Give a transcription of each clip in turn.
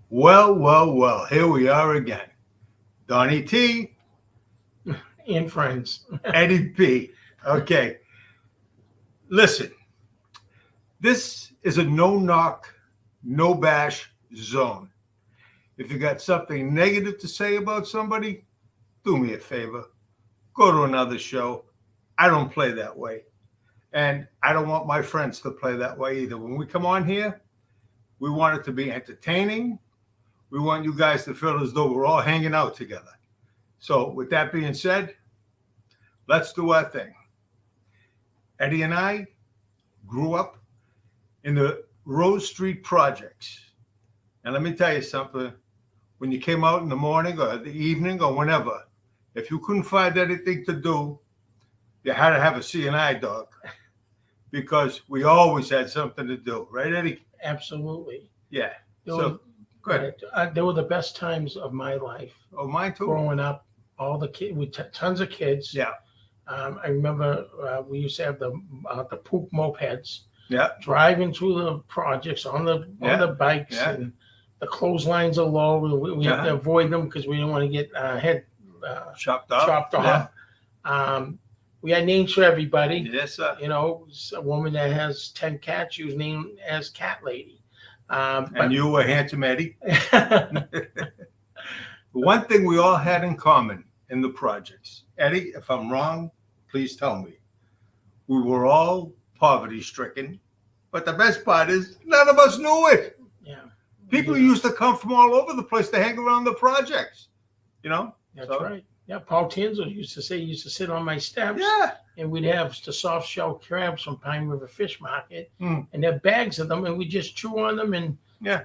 Well, here we are again. Donny T, and friends. Eddie P. Okay, listen, this is a no knock, no bash zone. If you got something negative to say about somebody, do me a favor. Go to another show. I don't play that way. And I don't want my friends to play that way either. When we come on here, we want it to be entertaining. We want you guys to feel as though we're all hanging out together. So with that being said, let's do our thing. Eddie and I grew up in the Rose Street projects. And let me tell you something. When you came out in the morning or the evening or whenever, if you couldn't find anything to do, you had to have a CNI dog because we always had something to do. Right, Eddie? Absolutely. Yeah. So, go ahead. They were the best times of my life. Oh, mine too. Growing up, all the kids, with tons of kids. Yeah. I remember we used to have the poop mopeds. Yeah. Driving through the projects on the bikes, and the clotheslines are low. We have to avoid them because we don't want to get head chopped off. Yeah. We had names for everybody. Yes, sir. You know, a woman that has 10 cats, she was named as Cat Lady. And you were Handsome Eddie. One thing we all had in common in the projects, Eddie, if I'm wrong, please tell me. We were all poverty-stricken, but the best part is none of us knew it. Yeah. People used to come from all over the place to hang around the projects. You know? That's right. Yeah, Paul Tanzo used to say he used to sit on my steps. Yeah. And we'd have the soft shell crabs from Pine River Fish Market, and there are bags of them, and we just chew on them and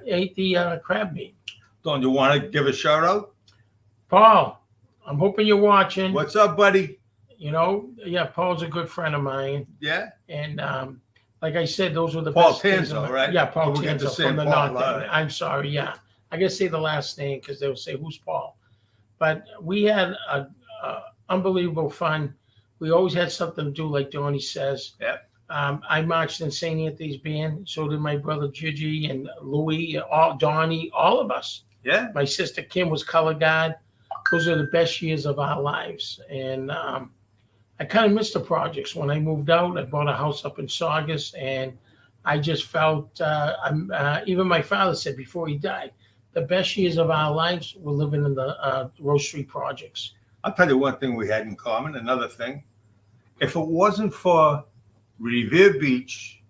ate the crab meat. Don't you want to give a shout out? Paul, I'm hoping you're watching. What's up, buddy? You know, Paul's a good friend of mine. Yeah. And like I said, those were the Paul best days Tanzo, right? Yeah, Paul Tanzo from the Paul, North End. right. I'm sorry, yeah. I gotta say the last name because they'll say, who's Paul? But we had unbelievable fun. We always had something to do, like Donny says. Yeah. I marched in St. Anthony's band. So did my brother Gigi and Louie, Donny, all of us. Yeah. My sister Kim was color guard. Those are the best years of our lives. And I kind of missed the projects. When I moved out, I bought a house up in Saugus, and I just felt, even my father said before he died, the best years of our lives were living in the Rose Street projects. I'll tell you one thing we had in common, another thing. If it wasn't for Revere Beach,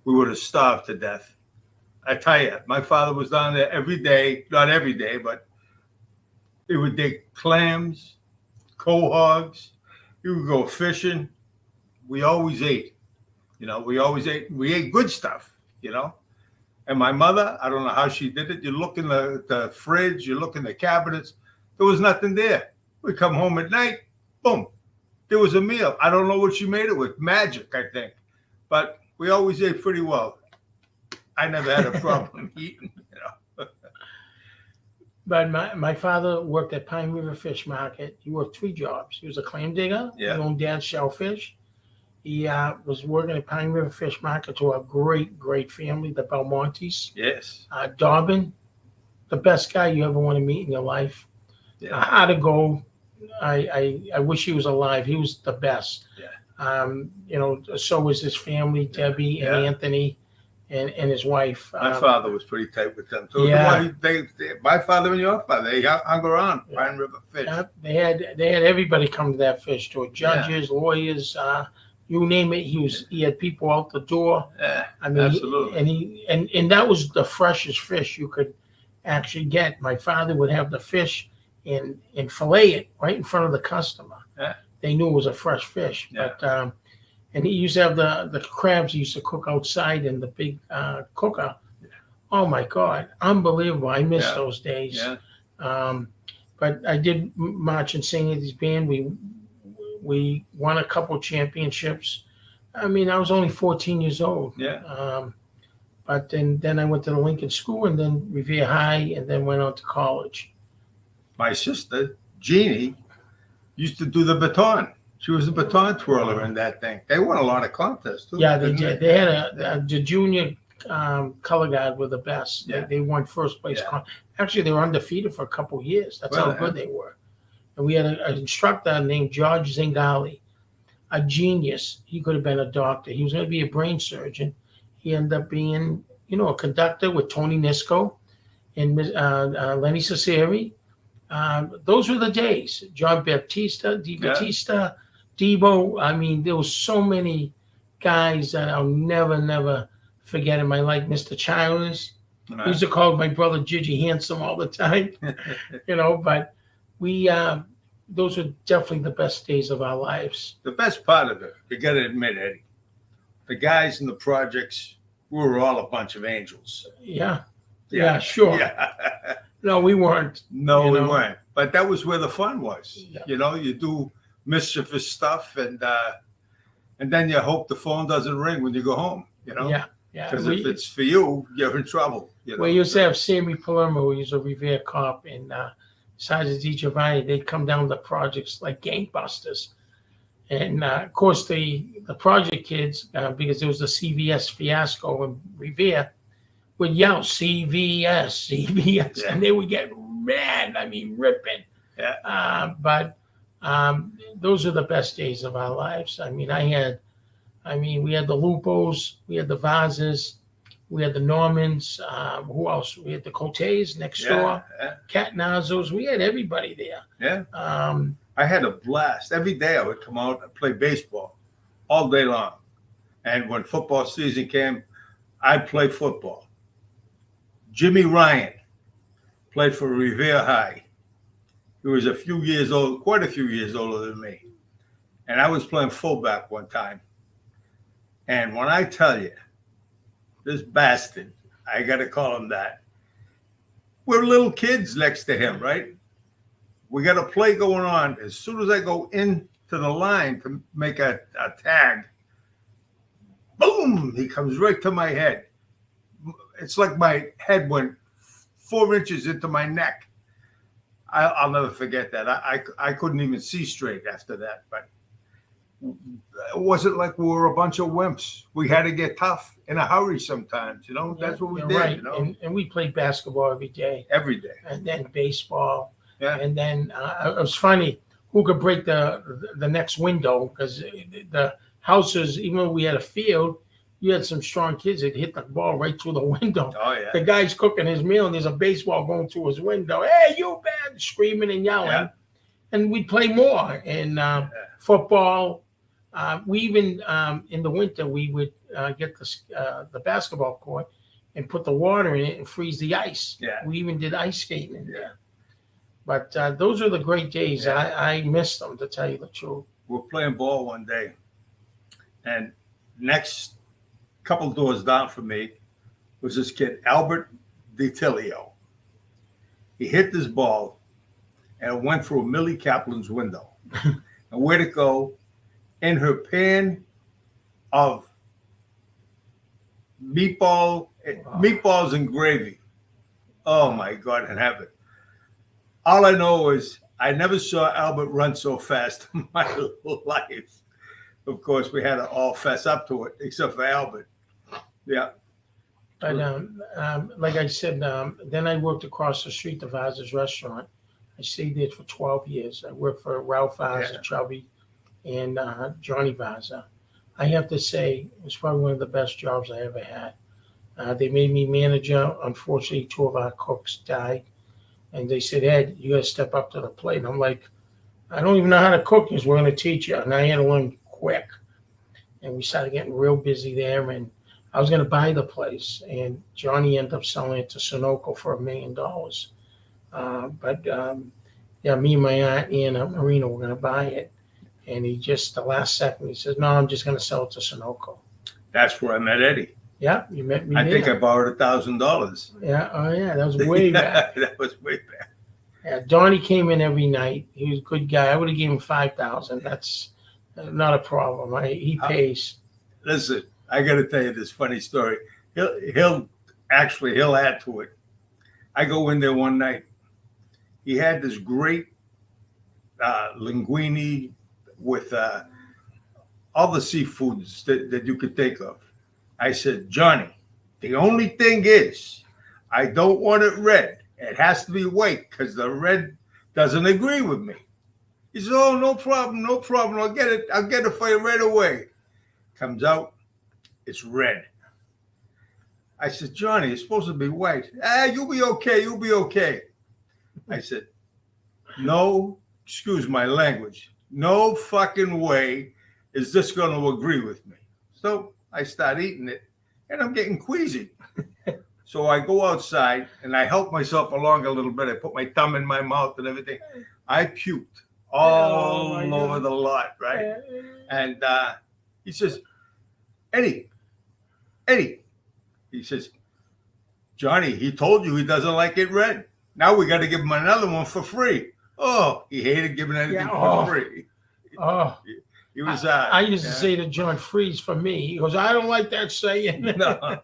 we would have starved to death. I tell you, my father was down there every day, not every day, but he would dig clams, quahogs. He would go fishing. We always ate. You know, we ate good stuff, you know. And my mother, I don't know how she did it. You look in the fridge, you look in the cabinets, there was nothing there. We come home at night, boom, there was a meal. I don't know what she made it with, magic, I think. But we always ate pretty well. I never had a problem eating, you know. But my father worked at Pine River Fish Market. He worked 3 jobs. He was a clam digger. Yeah. He owned Dad's Shellfish. He was working at Pine River Fish Market to a great family, the Belmontes. Yes. Dobbin, the best guy you ever want to meet in your life. Yeah. How to go. I wish he was alive. He was the best. Yeah. You know, so was his family, Debbie and Anthony and his wife. My father was pretty tight with them too. Yeah. My father and your father, they hung around Pine River Fish. They had everybody come to that fish store. Judges, lawyers, you name it. He had people out the door. Yeah, I mean, absolutely. And that was the freshest fish you could actually get. My father would have the fish and fillet it right in front of the customer. Yeah. They knew it was a fresh fish. Yeah. But and he used to have the crabs he used to cook outside in the big cooker. Yeah. Oh my God, unbelievable! I miss those days. Yeah. But I did march and sing in his band. We won a couple championships. I mean, I was only 14 years old. Yeah. But then I went to the Lincoln School and then Revere High and then went on to college. My sister, Jeannie, used to do the baton. She was a baton twirler in that thing. They won a lot of contests too. Yeah, they did. They had the junior color guard were the best. Yeah. They won first place. Yeah. Actually, they were undefeated for a couple of years. That's Well, how good they were. And we had an instructor named George Zingali, a genius. He could have been a doctor. He was going to be a brain surgeon. He ended up being, a conductor with Tony Nisco and Lenny Cesari. Those were the days. John Baptista, Batista, Debo. I mean, there was so many guys that I'll never forget in my life. Mr. Childers. I used to call my brother Gigi Handsome all the time, but we, those were definitely the best days of our lives. The best part of it, you got to admit, Eddie, the guys in the projects, we were all a bunch of angels. Yeah, sure. Yeah. No, we weren't. No, we weren't. But that was where the fun was. Yeah. You do mischievous stuff, and then you hope the phone doesn't ring when you go home. Yeah. Because if it's for you, you're in trouble. We used to have Sammy Palermo, who was a Revere cop, and Sergeant DiGiovanni. They'd come down to projects like gangbusters. And, of course, the project kids, because there was the CVS fiasco in Revere, would yell, CVS, Yeah. and they would get mad, ripping. Yeah. But those are the best days of our lives. We had the Lupos, we had the Vazes, we had the Normans. Who else? We had the Cotes next door, Catnazos. We had everybody there. Yeah. I had a blast. Every day I would come out and play baseball all day long. And when football season came, I'd play football. Jimmy Ryan played for Revere High. He was quite a few years older than me. And I was playing fullback one time. And when I tell you, this bastard, I got to call him that, we're little kids next to him, right? We got a play going on. As soon as I go into the line to make a tag, boom, he comes right to my head. It's like my head went 4 inches into my neck. I'll never forget that. I couldn't even see straight after that. But it wasn't like we were a bunch of wimps. We had to get tough in a hurry sometimes. That's what we did. Right. And we played basketball every day. Every day. And then baseball. Yeah. And then it was funny who could break the next window, because the houses, even though we had a field, you had some strong kids that hit the ball right through the window. Oh, yeah. The guy's cooking his meal, and there's a baseball going through his window. Hey, you bad! Screaming and yelling. Yeah. And we'd play more. And football. We even, in the winter, we would get the basketball court and put the water in it and freeze the ice. Yeah. We even did ice skating in there. But those are the great days. Yeah. I miss them, to tell you the truth. We're playing ball one day, and next couple doors down from me was this kid, Albert DiTilio. He hit this ball, and it went through Millie Kaplan's window. And where'd it go? In her pan of meatballs and gravy. Oh, my God in heaven. All I know is I never saw Albert run so fast in my life. Of course, we had to all fess up to it, except for Albert. Yeah. But like I said, then I worked across the street, the Vaza's restaurant. I stayed there for 12 years. I worked for Ralph Vaza, Chubby, and Johnny Vaza. I have to say, it was probably one of the best jobs I ever had. They made me manager. Unfortunately, 2 of our cooks died. And they said, Ed, you got to step up to the plate. And I'm like, I don't even know how to cook. Because we're going to teach you. And I had to learn quick. And we started getting real busy there. And I was going to buy the place. And Johnny ended up selling it to Sunoco for $1 million. Me and my aunt Anna Marina were going to buy it. And he just, the last second, he says, no, I'm just going to sell it to Sunoco. That's where I met Eddie. Yeah, you met me I there. think I borrowed $1,000. Yeah, oh yeah, that was way back. That was way back. Yeah, Donny came in every night. He was a good guy. I would have given him $5,000. That's not a problem. He pays. Listen, I got to tell you this funny story. He'll add to it. I go in there one night. He had this great linguine with all the seafoods that you could think of. I said, Johnny, The only thing is, I don't want it red. It has to be white because the red doesn't agree with me. He says, oh, no problem, no problem. I'll get it for you right away. Comes out, it's red. I said, Johnny, it's supposed to be white. You'll be okay, you'll be okay. I said, no, excuse my language, no fucking way is this going to agree with me. So I start eating it, and I'm getting queasy. So I go outside, and I help myself along a little bit. I put my thumb in my mouth and everything. I puked all over the lot, right? And he says, Eddie, he says, Johnny, he told you he doesn't like it red. Now we got to give him another one for free. Oh, he hated giving anything for free. Oh, he was. I used to say to John, freeze for me. He goes, I don't like that saying. No.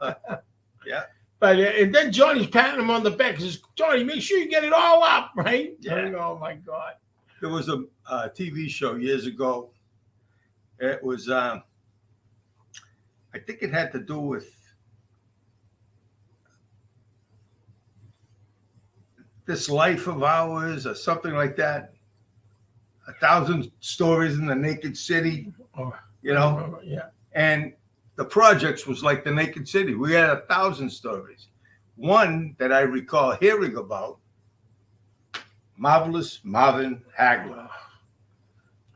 Yeah. But and then Johnny's patting him on the back. He says, Johnny, make sure you get it all up, right? Yeah. Oh my God. There was a TV show years ago. It was, I think it had to do with this life of ours or something like that. 1,000 stories in the naked city, you know? Yeah. And the projects was like the naked city. We had 1,000 stories. One that I recall hearing about, Marvelous Marvin Hagler.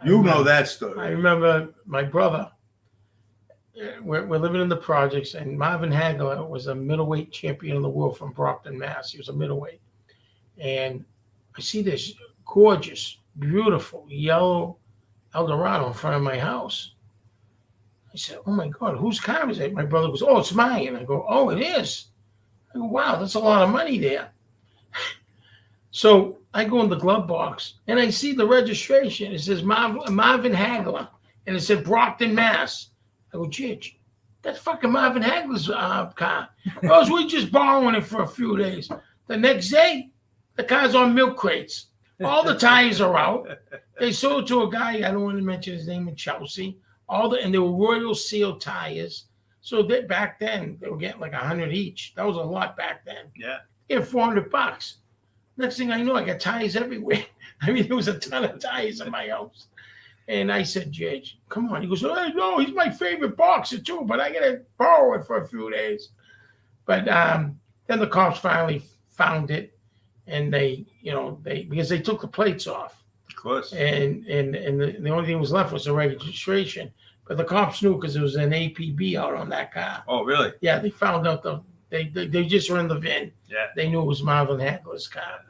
You know that story. I remember my brother. We're living in the projects, and Marvin Hagler was a middleweight champion of the world from Brockton, Mass. He was a middleweight. And I see this gorgeous, beautiful yellow Eldorado in front of my house. I said, oh my God, whose car is it? My brother goes, oh, it's mine. And I go, oh, it is. I go, wow, that's a lot of money there. So I go in the glove box and I see the registration. It says Marvin Hagler, and it said Brockton, Mass. I go, Jidge, that's fucking Marvin Hagler's car. Oh, so we're just borrowing it for a few days. The next day, the car's on milk crates. All the tires are out. They sold it to a guy, I don't want to mention his name, in Chelsea. And they were Royal Seal tires. So that back then, they were getting like 100 each. That was a lot back then. Yeah. They had $400. Next thing I know, I got tires everywhere. I mean, there was a ton of tires in my house. And I said, Judge, come on. He goes, oh, no, he's my favorite boxer too, but I got to borrow it for a few days. But then the cops finally found it, and because they took the plates off. Of course. And the only thing that was left was the registration. But the cops knew because there was an APB out on that car. Oh, really? Yeah, they found out they just ran the VIN. Yeah. They knew it was Marvin Hagler's car.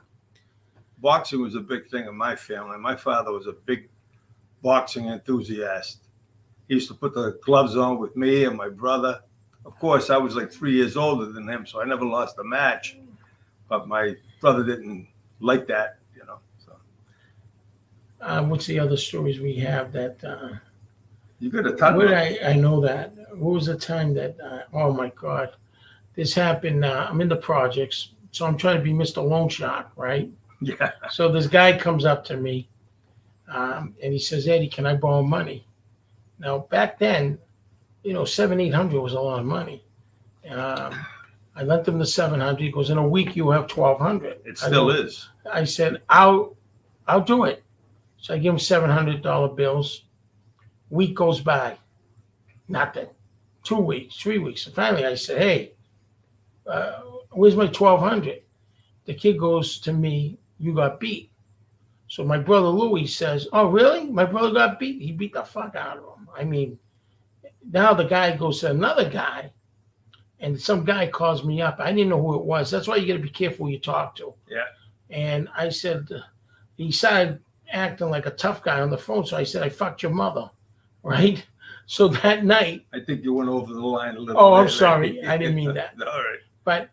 Boxing was a big thing in my family. My father was a big boxing enthusiast. He used to put the gloves on with me and my brother. Of course, I was like 3 years older than him, so I never lost a match. But my brother didn't like that, you know. So. What's the other stories we have that? You got a ton. Where did I know that? What was the time that? Oh my God, this happened. I'm in the projects, so I'm trying to be Mr. Loan Shark, right? Yeah. So this guy comes up to me, and he says, Eddie, can I borrow money? Now back then, $700-800 was a lot of money. I lent him the $700. He goes, in a week you have $1,200. It still is. I said, I'll do it. So I give him $700 bills. Week goes by, nothing. 2 weeks, 3 weeks. And finally I said, hey, where's my $1,200? The kid goes to me, you got beat. So my brother Louis says, oh, really? My brother got beat? He beat the fuck out of him. I mean, now the guy goes to another guy, and some guy calls me up. I didn't know who it was. That's why you got to be careful who you talk to. Yeah. And I said, he started acting like a tough guy on the phone. So I said, I fucked your mother, right? So that night. I think you went over the line a little bit. Oh, I'm sorry. I didn't mean that. All right. But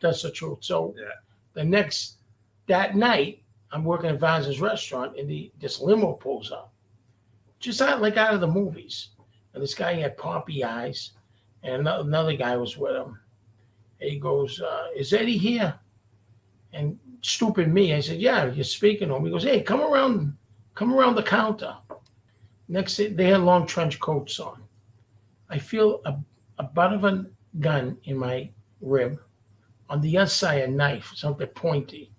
that's the truth. So yeah. That night, I'm working at Vaz's restaurant, and this limo pulls up. Just like out of the movies. And this guy had poppy eyes, and another guy was with him. And he goes, is Eddie here? And stupid me, I said, yeah, you're speaking to him. He goes, hey, come around the counter. Next thing, they had long trench coats on. I feel a butt of gun in my rib. On the other side, a knife, something pointy.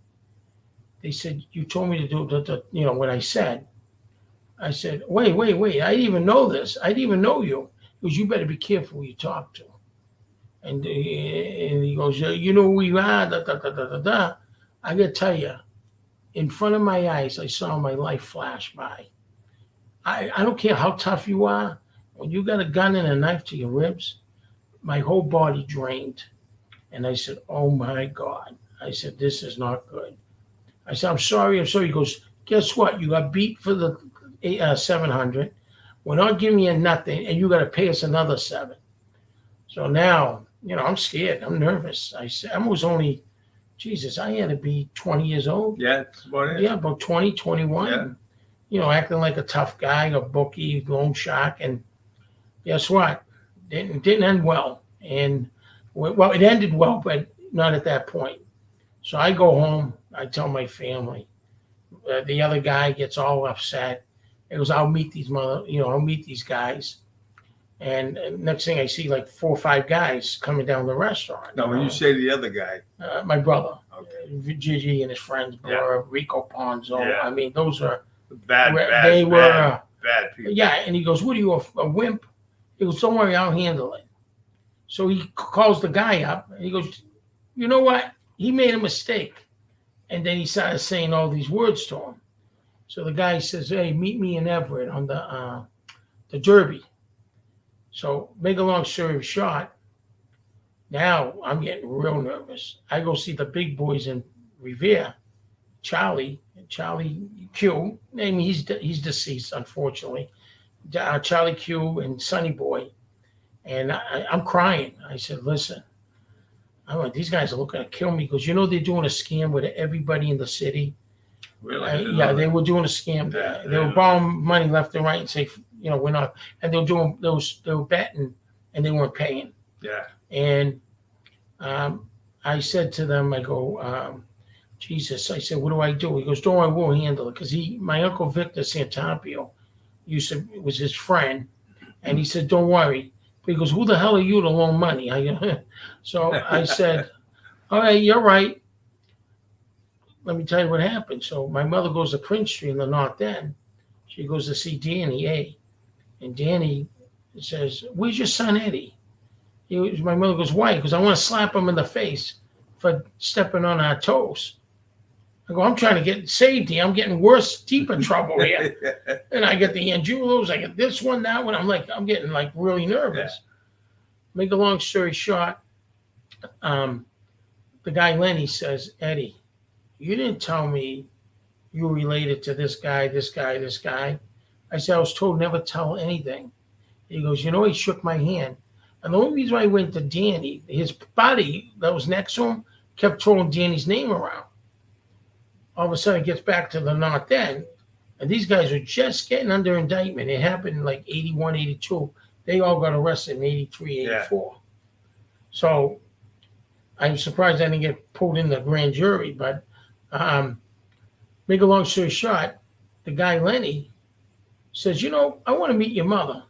They said, you told me to do what I said. I said, wait. I didn't even know this. I didn't even know you. He goes, you better be careful who you talk to. And he goes, you know who you are, da, da, da, da, da, da. I got to tell you, in front of my eyes, I saw my life flash by. I don't care how tough you are. When you got a gun and a knife to your ribs, my whole body drained. And I said, oh, my God. I said, this is not good. I said, I'm sorry. He goes, guess what? You got beat for the 700. We're not giving you nothing, and you got to pay us another 7. So now, I'm scared. I'm nervous. I said, I was only, Jesus, I had to be 20 years old. Yeah, that's about it. Yeah, about 20, 21. Yeah. Acting like a tough guy, a bookie, loan shark. And guess what? Didn't end well. And, well, it ended well, but not at that point. So I go home. I tell my family. The other guy gets all upset. He goes, I'll meet these guys. And next thing I see, like 4 or 5 guys coming down the restaurant. Now, when you say the other guy, my brother, okay, Gigi and his friends, Rico Ponzo. Yeah. I mean, those are bad people. Yeah, and he goes, what are you, a wimp? He goes, don't worry, I'll handle it. So he calls the guy up, and he goes, you know what? He made a mistake. And then he started saying all these words to him. So the guy says, hey, meet me in Everett on the Derby. So make a long story short, now I'm getting real nervous. I go see the big boys in Revere, Charlie Q. I mean, he's deceased, unfortunately. Charlie Q and Sonny Boy. And I'm crying. I said, listen, these guys are looking to kill me because, they're doing a scam with everybody in the city. Really? They were doing a scam. They were borrowing money left and right and say, we're not. And they were betting and they weren't paying. Yeah. And I said to them, I go, Jesus, I said, what do I do? He goes, don't worry, we'll handle it. Because my uncle Victor Santapio was his friend. And he said, don't worry. But he goes, who the hell are you to loan money? So I said, all right, you're right. Let me tell you what happened. So my mother goes to Prince Street in the North End. She goes to see Danny, And Danny says, where's your son, Eddie? My mother goes, why? Because I want to slap him in the face for stepping on our toes. I go, I'm trying to get saved here. I'm getting worse, deeper trouble here. And I get the Angelos, I get this one, that one. I'm getting really nervous. Yeah. Make a long story short, the guy Lenny says, Eddie, you didn't tell me you were related to this guy. I said, I was told never tell anything. He goes, he shook my hand. And the only reason I went to Danny, his buddy that was next to him kept throwing Danny's name around. All of a sudden, it gets back to the North End, and these guys are just getting under indictment. It happened in 81, 82. They all got arrested in 83, 84. Yeah. So I'm surprised I didn't get pulled in the grand jury. But make a long story short, the guy Lenny says, I want to meet your mother,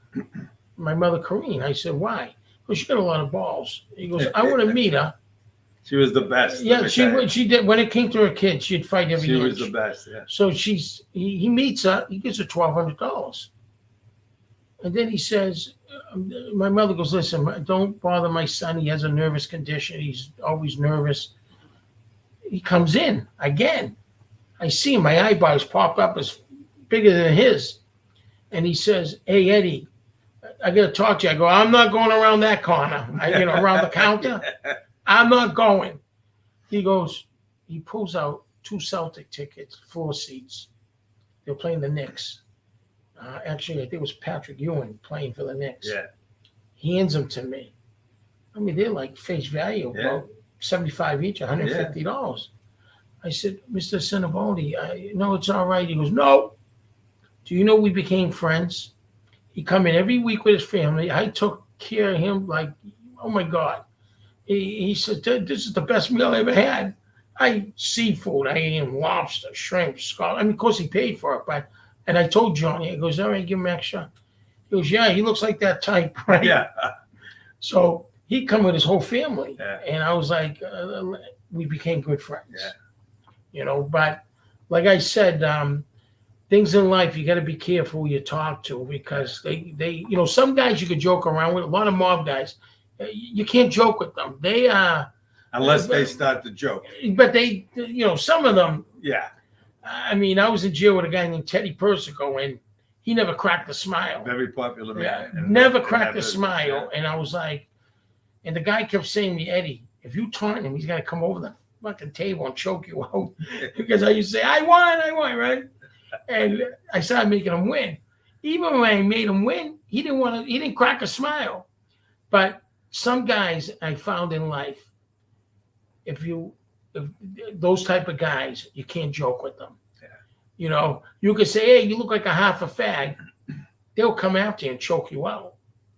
my mother, Corrine. I said, why? Well, she got a lot of balls. He goes, I want to meet her. She was the best. Yeah, she did. When it came to her kids, she'd fight every inch. She was the best, yeah. So he meets her. He gives her $1,200. And then he says, my mother goes, listen, don't bother my son. He has a nervous condition. He's always nervous. He comes in again. I see him. My eyeballs pop up as bigger than his. And he says, hey, Eddie, I got to talk to you. I go, I'm not going around that corner, around the counter. I'm not going. He goes, he pulls out 2 Celtic tickets, 4 seats. They're playing the Knicks. Actually, I think it was Patrick Ewing playing for the Knicks. Yeah. He hands them to me. I mean, they're face value, about $75 each, $150. Yeah. I said, Mr. Cinnaboni, no, it's all right. He goes, no. Do you know we became friends? He come in every week with his family. I took care of him oh, my God. He said, this is the best meal I ever had. Seafood. I ate him lobster, shrimp, scallop. Of course, he paid for it. And I told Johnny, he goes, all right, give him extra. He goes, yeah, he looks like that type, right? Yeah. So he come with his whole family, Yeah. and I was like, we became good friends. Yeah. You know, but like I said, things in life you got to be careful who you talk to because they you know, some guys you could joke around with. A lot of mob guys, you can't joke with them. They Unless they start to joke. but they, you know, some of them. Yeah. I mean, I was in jail with a guy named Teddy Persico, and he never cracked a smile. Very popular man. Never cracked a smile. And I was like, and the guy kept saying to me, Eddie, if you taunt him, he's got to come over the fucking table and choke you out. Because I used to say, I won, right? And I started making him win. Even when I made him win, he didn't crack a smile. But some guys I found in life, if those type of guys, you can't joke with them. Yeah. You know, you could say, hey, you look like a half a fag. They'll come after you and choke you out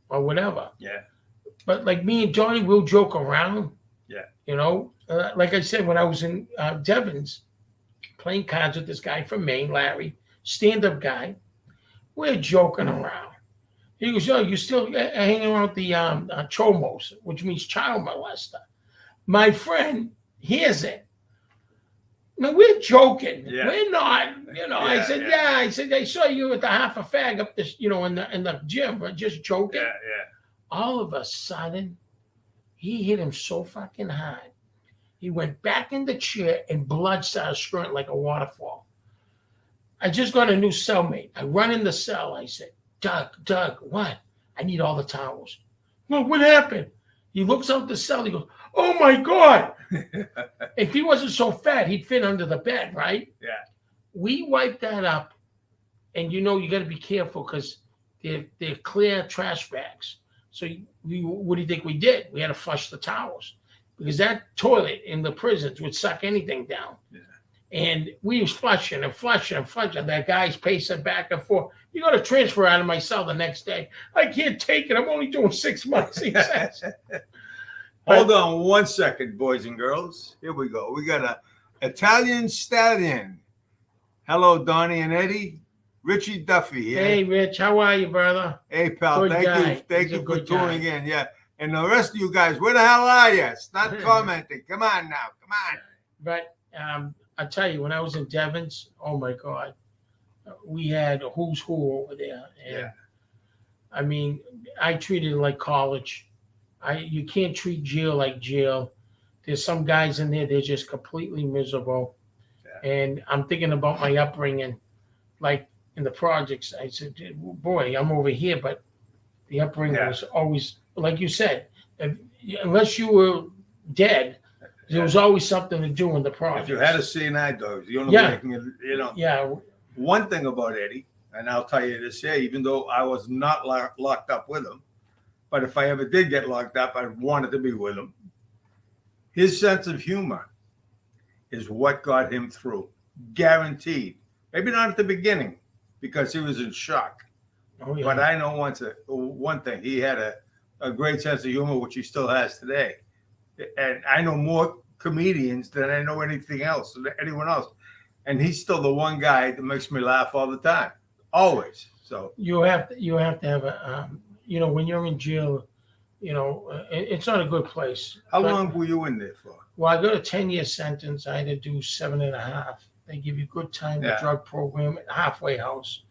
or whatever. Yeah. But like me and Donny, we'll joke around. Yeah. You know, like I said, when I was in Devon's playing cards with this guy from Maine, Larry, stand-up guy, we're joking around. He goes, yo, you still hanging around with the chomos, which means child molester. My friend hears it. No, we're joking. Yeah. We're not. You know, I said, I said, I saw you with the half a fag up this, you know, in the gym, but just joking. Yeah, yeah. All of a sudden, he hit him so fucking hard. He went back in the chair and blood started squirting like a waterfall. I just got a new cellmate. I run in the cell. I said, Doug, what? I need all the towels. Well, what happened? He looks out the cell. He goes, oh my God. If he wasn't so fat, he'd fit under the bed, right? Yeah. We wiped that up. And you know, you got to be careful because they're clear trash bags. So what do you think we did? We had to flush the towels because that toilet in the prisons would suck anything down. Yeah. And we was flushing and flushing and flushing. That guy's pacing back and forth. You got to transfer out of my cell the next day. I can't take it. I'm only doing 6 months, he says. Hold on 1 second, boys and girls. Here we go. We got a Italian stallion. Hello, Donny and Eddie. Richie Duffy here. Hey, Rich. How are you, brother? Hey, pal. Good guy. Thank you for tuning in. Yeah. And the rest of you guys, where the hell are you? Start commenting. Come on now. Come on. But I tell you, when I was in Devon's, oh my God, we had a who's who over there. And yeah. I mean, I treated it like college. You can't treat jail like jail. There's some guys in there, they're just completely miserable. Yeah. And I'm thinking about my upbringing, like in the projects. I said, boy, I'm over here, but the upbringing was always, like you said, unless you were dead, there was always something to do in the project. If you had a CNI dog, you know. Yeah. One thing about Eddie, and I'll tell you this here, even though I was not locked up with him, but if I ever did get locked up, I wanted to be with him. His sense of humor is what got him through, guaranteed. Maybe not at the beginning, because he was in shock. Oh, yeah. But I know one thing, he had a great sense of humor, which he still has today. And I know more comedians than I know anything else, anyone else. And he's still the one guy that makes me laugh all the time, always. So you have to have a, you know, when you're in jail, you know, it's not a good place. How long were you in there for? Well, I got a 10-year sentence. I had to do 7.5. They give you good time, the drug program at halfway house.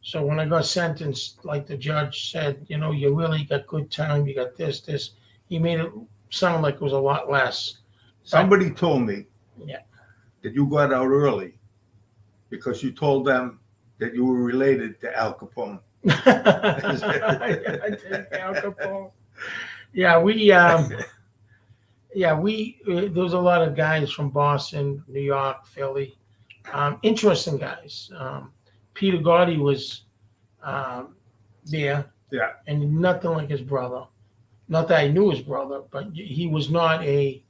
So when I got sentenced, like the judge said, you know, you really got good time. You got this. He made it sound like it was a lot less. Somebody told me that you got out early because you told them that you were related to Al Capone. I did Al Capone. Yeah, there was a lot of guys from Boston, New York, Philly, interesting guys. Peter Gotti was there, and nothing like his brother. Not that I knew his brother, but he was not he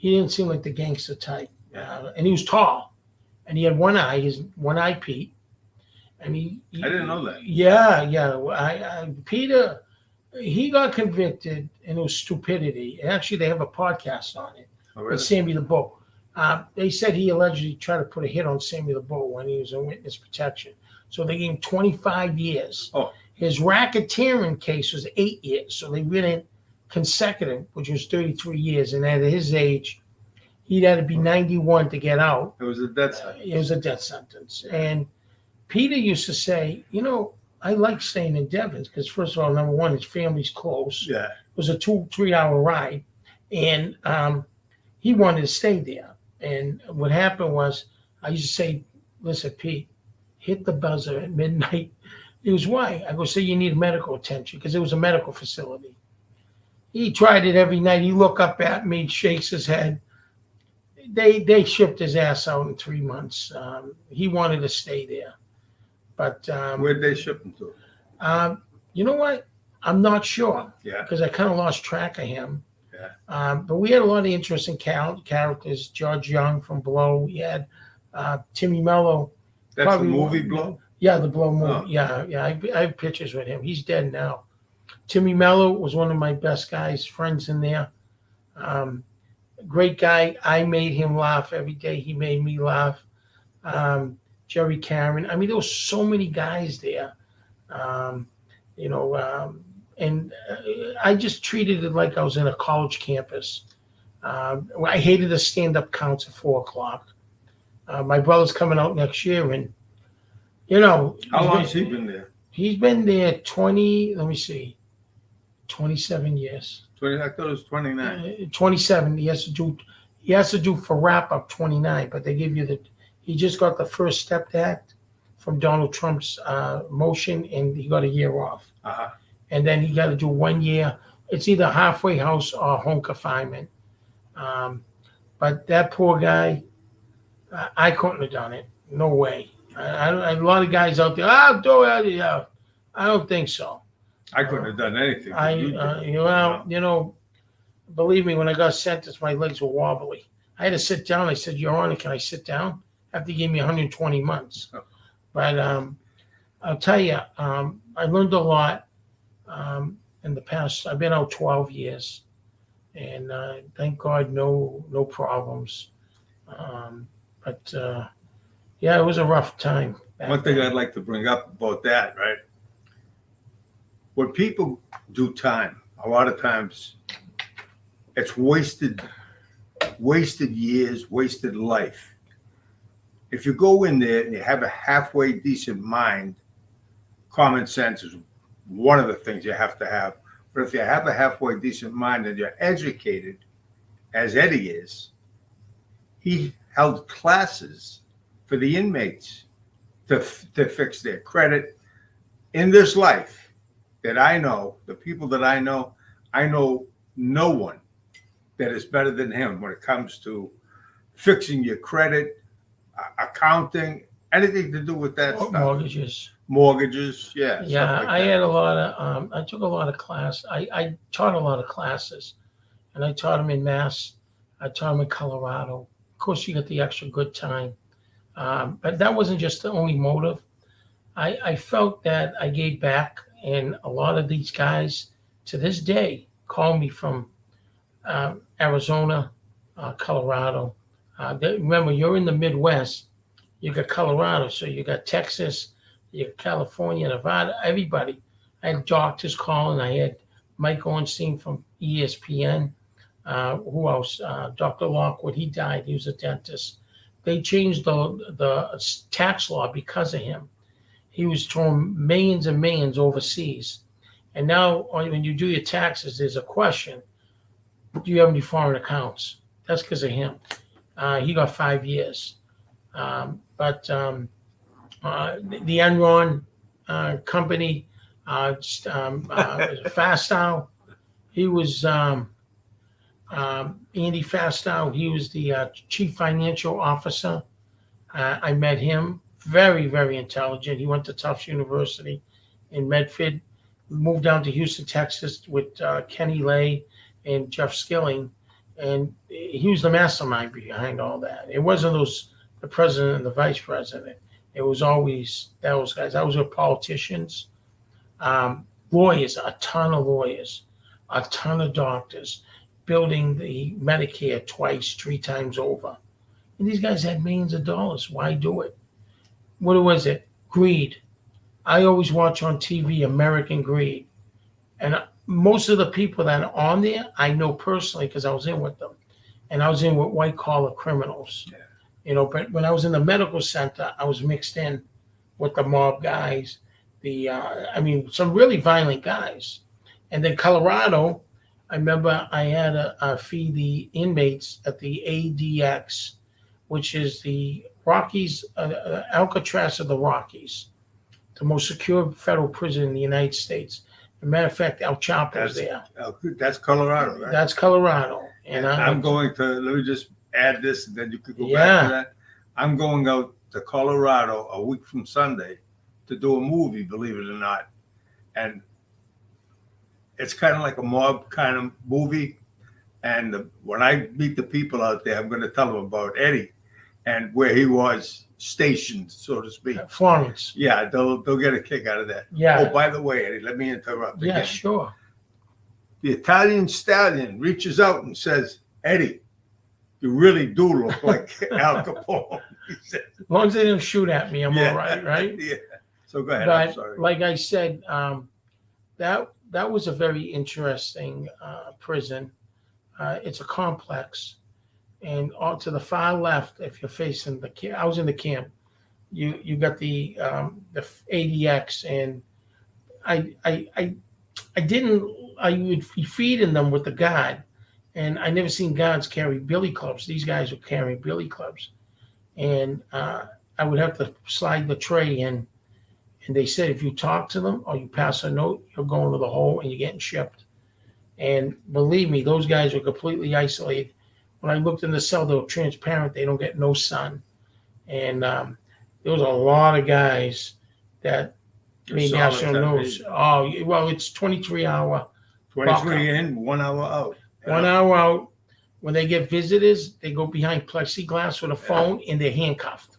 didn't seem like the gangster type. And he was tall, and he had one eye, Pete. And I didn't know that. Yeah. Peter, he got convicted, and it was stupidity. Actually, they have a podcast on it. Oh, really? With Sammy the Bull. They said he allegedly tried to put a hit on Sammy the Bull when he was in witness protection. So they gave him 25 years. Oh. His racketeering case was 8 years. So they went in consecutive, which was 33 years. And at his age, he'd had to be 91 to get out. It was a death sentence. It was a death sentence. And Peter used to say, I like staying in Devon because, first of all, number one, his family's close. Yeah. It was a 2-3 hour ride. And he wanted to stay there. And what happened was, I used to say, listen, Pete, hit the buzzer at midnight. He goes, why? I go, so you need medical attention because it was a medical facility. He tried it every night. He looked up at me, shakes his head. They shipped his ass out in 3 months. He wanted to stay there. But where'd they ship him to? You know what? I'm not sure. Yeah. Because I kind of lost track of him. Yeah. But we had a lot of interesting characters. George Young from Blow. We had Timmy Mello. That's the movie Blow? Yeah, the Blow movie. Oh. Yeah. I have pictures with him. He's dead now. Timmy Mello was one of my best guys, friends in there. Great guy. I made him laugh every day. He made me laugh. Jerry Caron. I mean, there was so many guys there. And I just treated it like I was in a college campus. I hated the stand-up counts at 4:00. My brother's coming out next year, and how long has he been there? He's been there 27 years. 20. I thought it was 29. 27. He has to do for wrap-up 29, but they give you he just got the First Step Act from Donald Trump's motion, and he got a year off. Uh-huh. And then he got to do 1 year. It's either halfway house or home confinement. But that poor guy, I couldn't have done it. No way. A lot of guys out there, I'll do it. Yeah. I don't think so. I couldn't have done anything. Believe me, when I got sentenced, my legs were wobbly. I had to sit down. I said, Your Honor, can I sit down? After he gave me 120 months. Oh. But I'll tell you, I learned a lot in the past. I've been out 12 years, and thank God, no problems. But it was a rough time. One thing I'd like to bring up about that, right? When people do time, a lot of times it's wasted years, wasted life. If you go in there and you have a halfway decent mind, common sense is one of the things you have to have. But if you have a halfway decent mind and you're educated, as Eddie is, he held classes for the inmates to fix their credit. In this life that I know, the people that I know no one that is better than him when it comes to fixing your credit, accounting, anything to do with that stuff. Mortgages, yeah. Yeah, I had a lot of, I took a lot of class. I taught a lot of classes, and I taught them in Mass. I taught them in Colorado. Of course, you get the extra good time. But that wasn't just the only motive. I felt that I gave back, and a lot of these guys to this day call me from Arizona, Colorado. Remember, you're in the Midwest. You got Colorado, so you got Texas, you got California, Nevada, everybody. I had doctors calling. I had Mike Ornstein from ESPN. Who else? Dr. Lockwood, he died. He was a dentist. They changed the tax law because of him. He was throwing millions and millions overseas. And now when you do your taxes, there's a question. Do you have any foreign accounts? That's because of him. He got 5 years. But the Enron company, Fastow, he was Andy Fastow. He was the chief financial officer. I met him. Very, very intelligent. He went to Tufts University in Medford. Moved down to Houston, Texas with Kenny Lay and Jeff Skilling. And he was the mastermind behind all that. It wasn't the president and the vice president. It was always those guys. I was with politicians, lawyers, a ton of lawyers, a ton of doctors, building the Medicare twice, 3 times over. And these guys had millions of dollars. Why do it? What was it? Greed. I always watch on TV American Greed. And most of the people that are on there, I know personally because I was in with them, and I was in with white collar criminals. Yeah. You know, but when I was in the medical center, I was mixed in with the mob guys, some really violent guys. And then Colorado, I remember I had to feed the inmates at the ADX, which is the Rockies, Alcatraz of the Rockies, the most secure federal prison in the United States. As a matter of fact, El Chapo's there. That's Colorado, right? That's Colorado. And I'm going to, let me just add this, and then you could go back Yeah. to that. I'm going out to Colorado a week from Sunday to do a movie, believe it or not. And it's kind of like a mob kind of movie. And when I meet the people out there, I'm going to tell them about Eddie and where he was stationed, so to speak. Florence. Yeah, they'll get a kick out of that. Yeah. Oh, by the way, Eddie, let me interrupt Yeah, again. sure. The Italian stallion reaches out and says, Eddie, you really do look like Al Capone. He said, As long as they didn't shoot at me, I'm all right? Yeah. So go ahead. I'm But sorry. like I said, that was a very interesting prison. It's a complex, and to the far left, if you're facing the camp, I was in the camp. You got the ADX, and I would be feeding them with the guard, and I never seen guards carry billy clubs. These guys were carrying billy clubs, and I would have to slide the tray in. And they said, if you talk to them or you pass a note, you're going to the hole and you're getting shipped. And believe me, those guys were completely isolated. When I looked in the cell, they were transparent. They don't get no sun. And there was a lot of guys that made national news. Oh, well, it's 23-hour. 23 in, 1 hour out. 1 hour out. When they get visitors, they go behind plexiglass with a phone and they're handcuffed.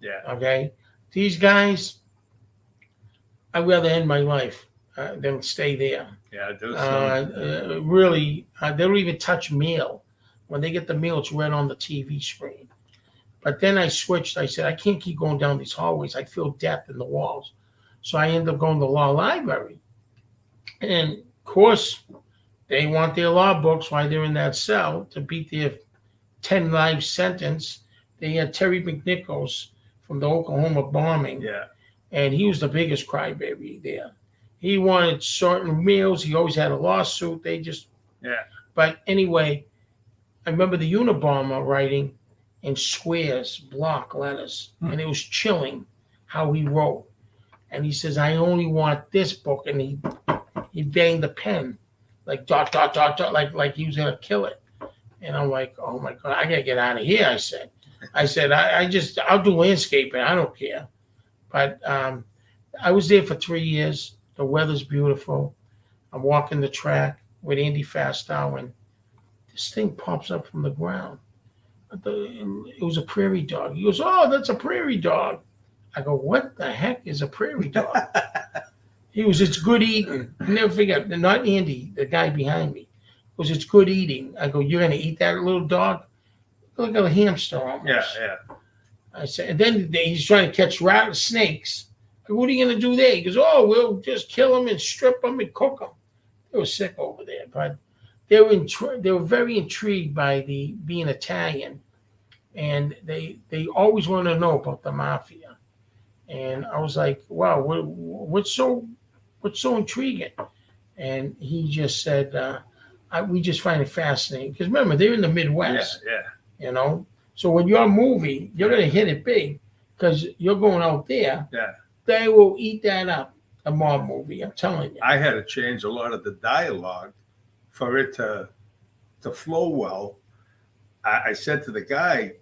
Yeah. Okay? These guys, I'd rather end my life than stay there. Yeah, there's Really, they don't even touch meal. When they get the meal, it's right on the TV screen. But then I switched. I said, I can't keep going down these hallways. I feel death in the walls. So I ended up going to the law library. And, of course, they want their law books while they're in that cell to beat their 10 life sentence. They had Terry McNichols from the Oklahoma bombing. Yeah. And he was the biggest crybaby there. He wanted certain meals. He always had a lawsuit. But anyway, I remember the Unabomber writing in squares, block letters, and it was chilling how he wrote. And he says, I only want this book. And he banged the pen, like dot, dot, dot, dot, like he was going to kill it. And I'm like, oh my God, I got to get out of here, I said. I'll do landscaping. I don't care. But I was there for 3 years. The weather's beautiful. I'm walking the track with Andy Fastow, and this thing pops up from the ground. It was a prairie dog. He goes, oh, that's a prairie dog. I go, what the heck is a prairie dog? He goes, it's good eating. I never forget, not Andy, the guy behind me. He goes, it's good eating. I go, you're going to eat that little dog? Look like a hamster almost. Yeah. I said, and then he's trying to catch rattlesnakes. What are you going to do there? He goes, oh, we'll just kill them and strip them and cook them. They were sick over there, but they were very intrigued by being Italian, and they always want to know about the mafia. And I was like, wow, what's so intriguing? And he just said, we just find it fascinating. Because remember, they're in the Midwest. Yeah. You know? So when you're a movie, you're going to hit it big because you're going out there. Yeah. They will eat that up, a mob movie, I'm telling you. I had to change a lot of the dialogue for it to flow well. I said to the guy,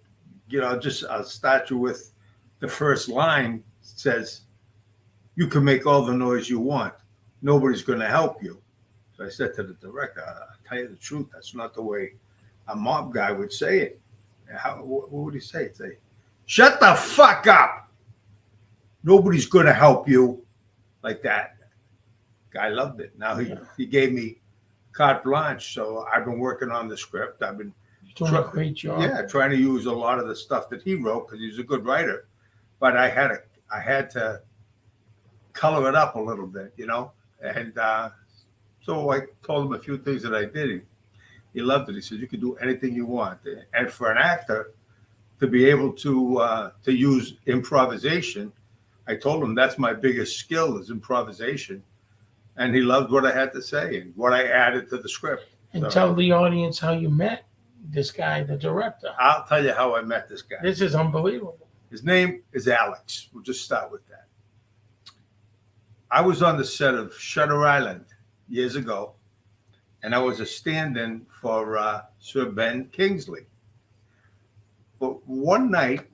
I'll start you with the first line. Says, you can make all the noise you want. Nobody's going to help you. So I said to the director, I'll tell you the truth. That's not the way a mob guy would say it. What would he say? He'd say, shut the fuck up. Nobody's going to help you. Like that. Guy loved it. Now he gave me carte blanche. So I've been working on the script. I've been doing a great job. Yeah, trying to use a lot of the stuff that he wrote because he's a good writer. But I had to color it up a little bit, and So I told him a few things that I did. He loved it. He said, "You can do anything you want." And for an actor to be able to use improvisation, I told him that's my biggest skill is improvisation. And he loved what I had to say and what I added to the script. And So tell the audience how you met this guy, the director. I'll tell you how I met this guy. This is unbelievable. His name is Alex. We'll just start with that. I was on the set of Shutter Island years ago, and I was a stand-in for Sir Ben Kingsley. But one night,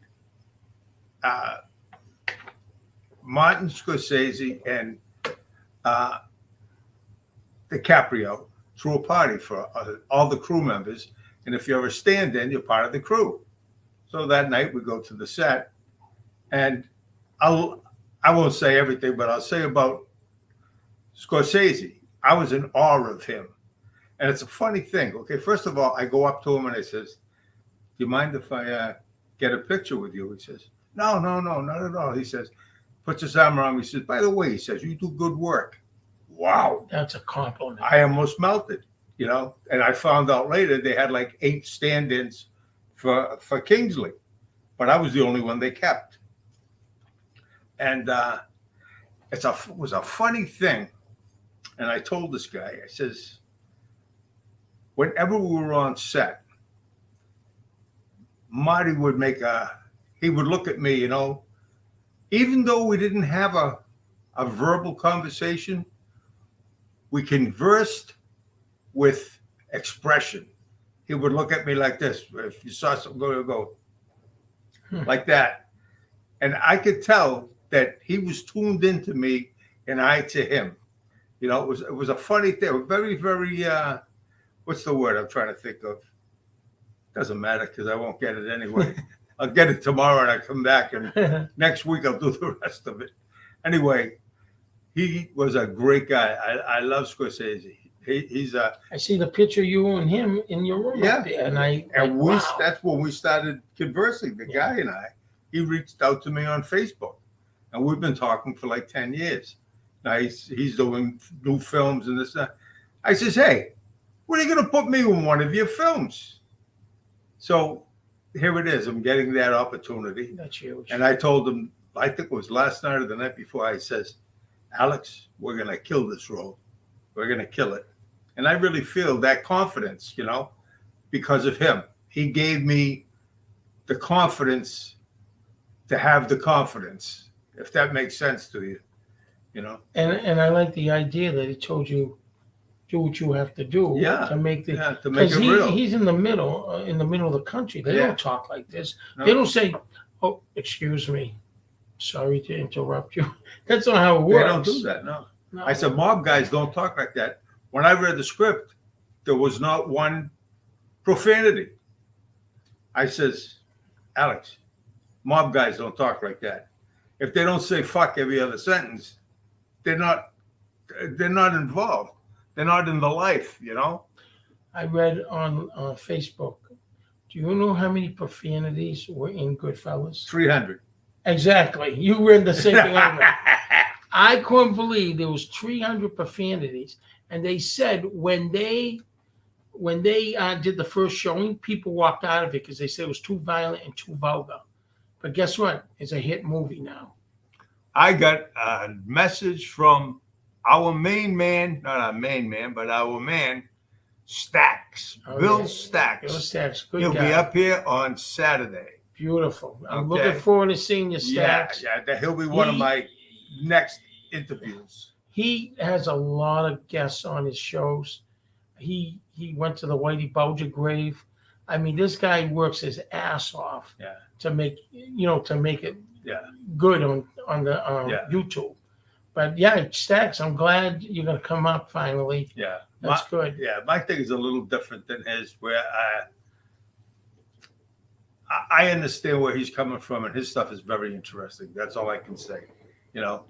Martin Scorsese and DiCaprio threw a party for all the crew members. And if you're a stand-in, you're part of the crew. So that night we go to the set, and I won't say everything, but I'll say about Scorsese. I was in awe of him. And it's a funny thing. Okay, first of all, I go up to him and I says, "Do you mind if I get a picture with you?" He says, No, not at all. He says, puts his arm around me. He says, "By the way," he says, "you do good work." Wow. That's a compliment. I almost melted, you know. And I found out later they had like 8 stand-ins for Kingsley, but I was the only one they kept. And it was a funny thing. And I told this guy, I says, whenever we were on set, Marty would he would look at me, you know, even though we didn't have a verbal conversation, we conversed with expression. He would look at me like this. If you saw something, go like that. And I could tell that he was tuned into me and I to him. You know, it was a funny thing. Very, very, what's the word I'm trying to think of? Doesn't matter because I won't get it anyway. I'll get it tomorrow and I come back and next week I'll do the rest of it. Anyway, he was a great guy. I love Scorsese. He's a. I see the picture of you and him in your room. Yeah, up there, and wow. wow. That's when we started conversing. The guy and I. He reached out to me on Facebook, and we've been talking for like 10 years. Now he's doing new films and this. I says, "Hey, when are you going to put me in one of your films?" So here it is. I'm getting that opportunity. That's huge. And I told him, I think it was last night or the night before, I says, "Alex, we're going to kill this role. We're going to kill it." And I really feel that confidence, you know, because of him. He gave me the confidence to have the confidence, if that makes sense to you, you know. And I like the idea that he told you, do what you have to do to make it real. He's in the middle of the country. They don't talk like this. No. They don't say, "Oh, excuse me, sorry to interrupt you." That's not how it works. They don't do that, no. I said, mob guys don't talk like that. When I read the script, there was not one profanity. I says, "Alex, mob guys don't talk like that. If they don't say fuck every other sentence, they're not involved. They're not in the life, you know." I read on Facebook. Do you know how many profanities were in Goodfellas? 300. Exactly. You read the same thing I read. I couldn't believe there was 300 profanities, and they said when they did the first showing, people walked out of it because they said it was too violent and too vulgar. But guess what? It's a hit movie now. I got a message from our main man, not our main man, but our man, Stacks. Bill Stacks. Bill Stacks, good He'll guy. be up here on Saturday. Beautiful. I'm looking forward to seeing you, Stacks. Yeah, he'll be one of my next interviews. He has a lot of guests on his shows. He went to the Whitey Bulger grave. I mean, this guy works his ass off to make it good on the YouTube. But Stacks, I'm glad you're going to come up finally. Yeah, that's good. Yeah, my thing is a little different than his, where I understand where he's coming from, and his stuff is very interesting. That's all I can say. You know,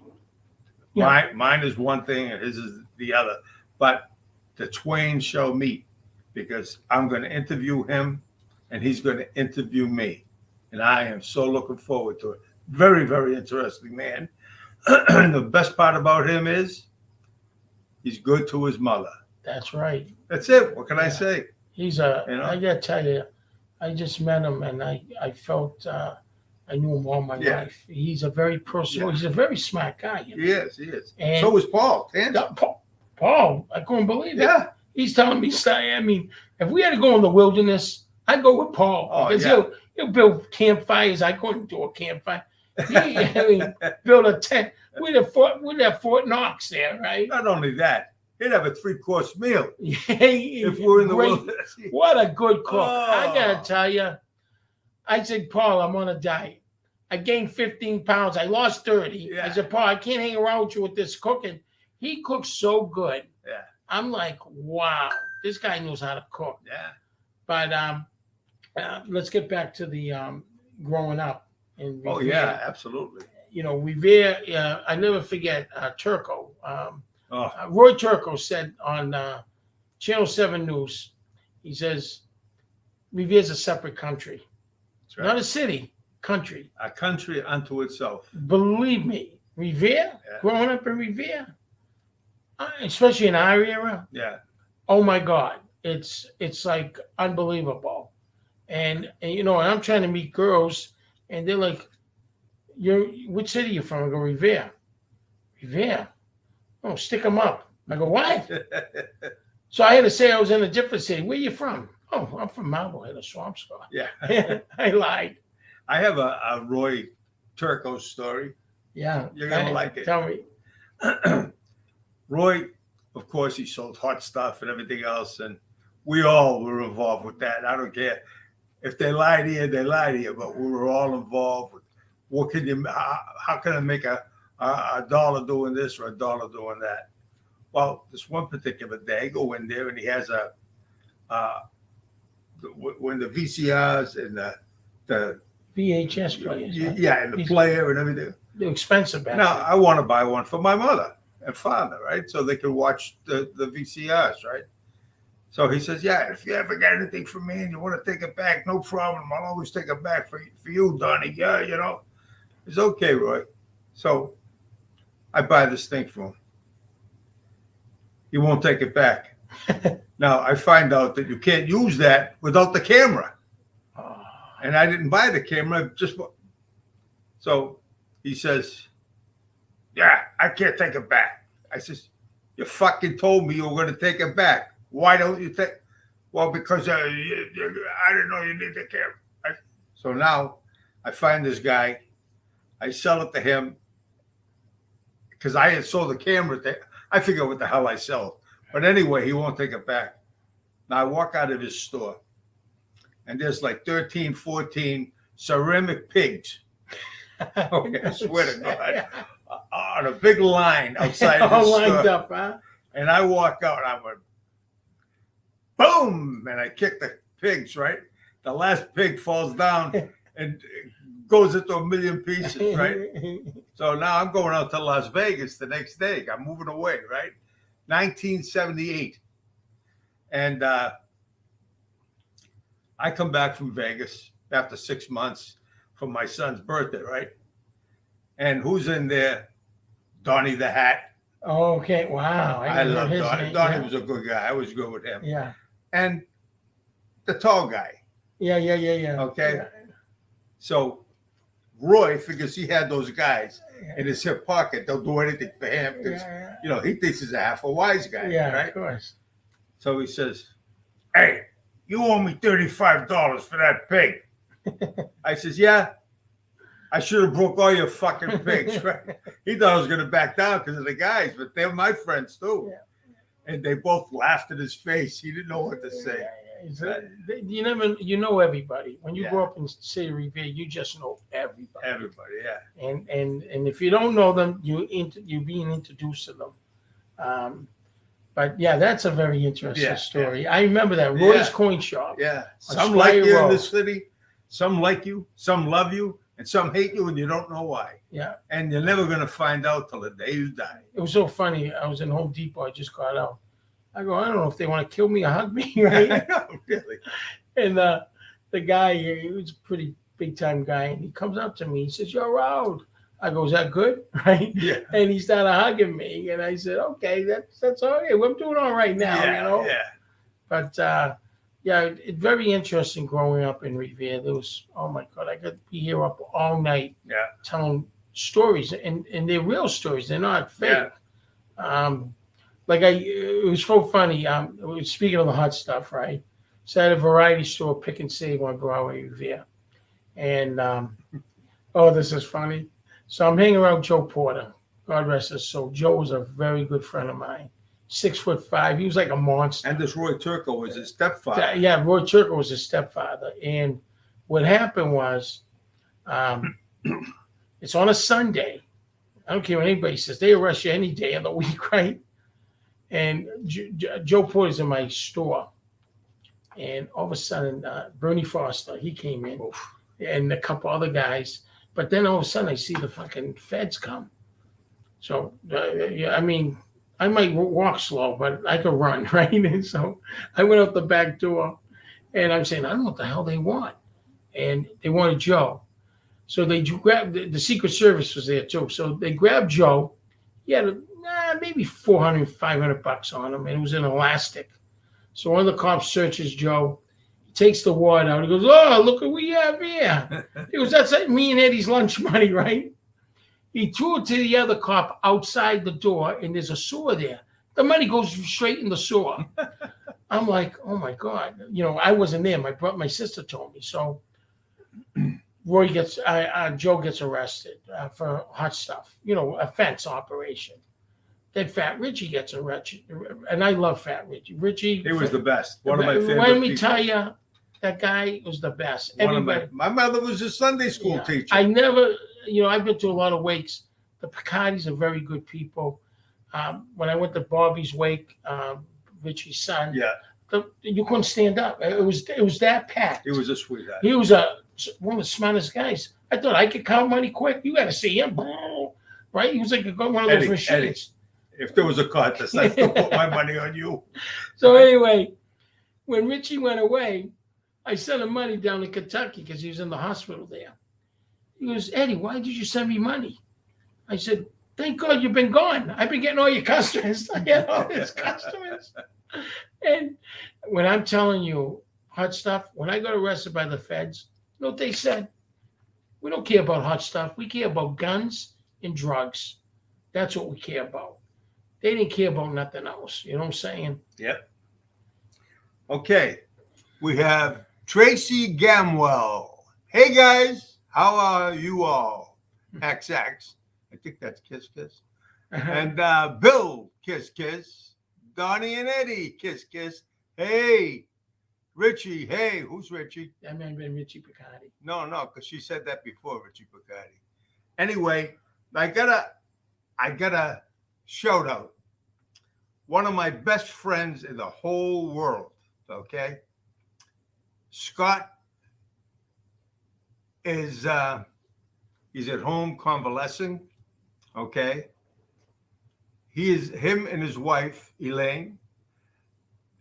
mine is one thing, and his is the other. But the twain shall meet, because I'm going to interview him, and he's going to interview me, and I am so looking forward to it. Very, very interesting man. The best part about him is He's good to his mother. That's right. That's it. What can I Yeah. say? He's You know? I gotta tell you, I just met him and I felt I knew him all my Yeah. life. He's a very personal. Yeah. He's a very smart guy. You know? He is. He is. And So is Paul. Paul, I couldn't believe it. Yeah. He's telling me, I mean, if we had to go in the wilderness, I'd go with Paul Oh, because yeah. he'll build campfires. I couldn't do a campfire. Build a tent. We'd have Fort Knox there, right? Not only that, he'd have a 3-course meal if If we're in the wilderness. What a good cook. I Oh. gotta tell you, I said, Paul, I'm on a diet. I gained 15 pounds. I lost 30. Yeah. I said, Paul, I can't hang around with you with this cooking. He cooks so good. Yeah. I'm like, wow, this guy knows how to cook. Yeah. But let's get back to the growing up in Revere. Oh, yeah, absolutely. You know, Revere, I never forget Turco. Oh, Roy Turco said on Channel 7 News, he says, Revere's a separate country. that's right. Not a city, country. A country unto itself. Believe me, Revere, Yeah. growing up in Revere, especially in our era, Yeah. oh my God, it's like unbelievable. And you know, I'm trying to meet girls, and they're like, which city you from? I go, Revere. Revere? Oh, stick them up. I go, what? So I had to say I was in a different city. Where you from? Oh, I'm from Marblehead, a Swampscott. Yeah. I lied. I have a Roy Turco story. Yeah. You're going to like it. Tell me. Roy, of course, he sold hot stuff and everything else, and we all were involved with that. I don't care if they lied to you, they lied to you, but we were all involved with what can you, how can I make a dollar doing this or a dollar doing that? Well, this one particular day, I go in there and he has when the VCRs and the VHS players. Huh? yeah, and the player and everything. They're expensive back Now, then. I want to buy one for my mother and father, right? So they can watch the VCRs, right? So he says, yeah, if you ever get anything from me and you want to take it back, no problem. I'll always take it back for you, Donny. Yeah, you know. It's okay, Roy. So I buy this thing for him. He won't take it back. Now, I find out that you can't use that without the camera. Oh, And I didn't buy the camera. So he says, yeah, I can't take it back. I says, you fucking told me you were going to take it back. Why don't you take? Well, because I didn't know you need the camera. So now I find this guy. I sell it to him because I had sold the camera. I figure what the hell I sell. But anyway, he won't take it back. Now I walk out of his store and there's like 13, 14 ceramic pigs. Okay, I swear to God. On a big line outside of the all store. lined up, huh? And I walk out, I went, boom, and I kick the pigs, right? The last pig falls down and goes into a million pieces, right? So now I'm going out to Las Vegas the next day. I'm moving away, right? 1978. And I come back from Vegas after 6 months for my son's birthday, right? And who's in there? Donny the Hat. Okay, wow. I love his Donny. name. Donny Yeah. was a good guy. I was good with him. Yeah. And the tall guy. Yeah. Okay. Yeah. So Roy figures he had those guys in his hip pocket. They'll do anything for him because, Yeah. you know, he thinks he's a half a wise guy, Yeah, right? of course. So he says, hey, you owe me $35 for that pig. I says, yeah, I should have broke all your fucking pigs, right? He thought I was going to back down because of the guys, but they're my friends too. Yeah. And they both laughed in his face. He didn't know what to say. You know everybody. When you Yeah. grow up in City Revere, you just know everybody. Everybody, yeah. And if you don't know them, you're being introduced to them. But yeah, that's a very interesting story. I remember that Roy's Coin Shop. Yeah. On Some like Squire you in Road. the city, some like you, some love you, and some hate you, and you don't know why. Yeah. And you're never going to find out till the day you die. It was so funny. I was in Home Depot. I just got out. I go, I don't know if they want to kill me or hug me, right? No, really. And the guy, he was a pretty big time guy, and he comes up to me. He says, "You're out." I go, is that good? Right? Yeah. And he started hugging me, and I said, okay, that's all right. We're doing all right now, Yeah. you know. Yeah. But yeah, it's very interesting growing up in Revere. There was, oh my God, I could be here up all night Yeah. telling stories, and they're real stories. They're not fake. Like it was so funny. Speaking of the hot stuff, right? So I had a variety store, Pick and Save on Broadway, Revere, and oh, this is funny. So I'm hanging around Joe Porter. God rest his soul. Joe was a very good friend of mine. 6'5". He was like a monster. And this Roy Turco was his stepfather. Yeah, Roy Turco was his stepfather. And what happened was, it's on a Sunday. I don't care what anybody says. They arrest you any day of the week, right? And Joe Porter's in my store. And all of a sudden, Bernie Foster, he came in. Oof. And a couple other guys. But then all of a sudden, I see the fucking feds come. So, yeah, I mean, I might walk slow, but I could run, right? And so I went out the back door, and I'm saying, I don't know what the hell they want. And they wanted Joe. So they grabbed, the Secret Service was there too. So they grabbed Joe. He had maybe $400, $500 on him, and it was in elastic. So one of the cops searches Joe. He takes the wad out. He goes, oh, look what we have here. He goes, that's like me and Eddie's lunch money, right? He threw it to the other cop outside the door, and there's a sewer there. The money goes straight in the sewer. I'm like, oh my God. You know, I wasn't there. My sister told me. So Joe gets arrested for hot stuff, you know, a fence operation. Then Fat Richie gets arrested. And I love Fat Richie. He was the best. One of my favorite Let me people. tell you, that guy was the best. My mother was a Sunday school teacher. I never, you know, I've been to a lot of wakes. The Picardis are very good people. When I went to Bobby's wake, Richie's son, you couldn't stand up. It was that packed. He was a sweetheart. He was one of the smartest guys. I thought I could count money quick. You got to see him, right? He was like one of those machines. Eddie, if there was a contest, I'd still put my money on you. So anyway, when Richie went away, I sent him money down to Kentucky because he was in the hospital there. He goes, Eddie, why did you send me money? I said, thank God you've been gone. I've been getting all your customers. I get all his customers. And when I'm telling you hot stuff, when I got arrested by the feds, you know what they said? We don't care about hot stuff. We care about guns and drugs. That's what we care about. They didn't care about nothing else. You know what I'm saying? Yep. Okay. We have Tracy Gamwell. Hey, guys. How are you all? XX. I think that's Kiss Kiss. And Bill, Kiss Kiss. Donny and Eddie, Kiss Kiss. Hey, Richie. Hey, who's Richie? That man been Richie Picardi. No, because she said that before, Richie Picardi. Anyway, I gotta shout out one of my best friends in the whole world. Okay, Scott is he's at home convalescing. Okay, him and his wife Elaine.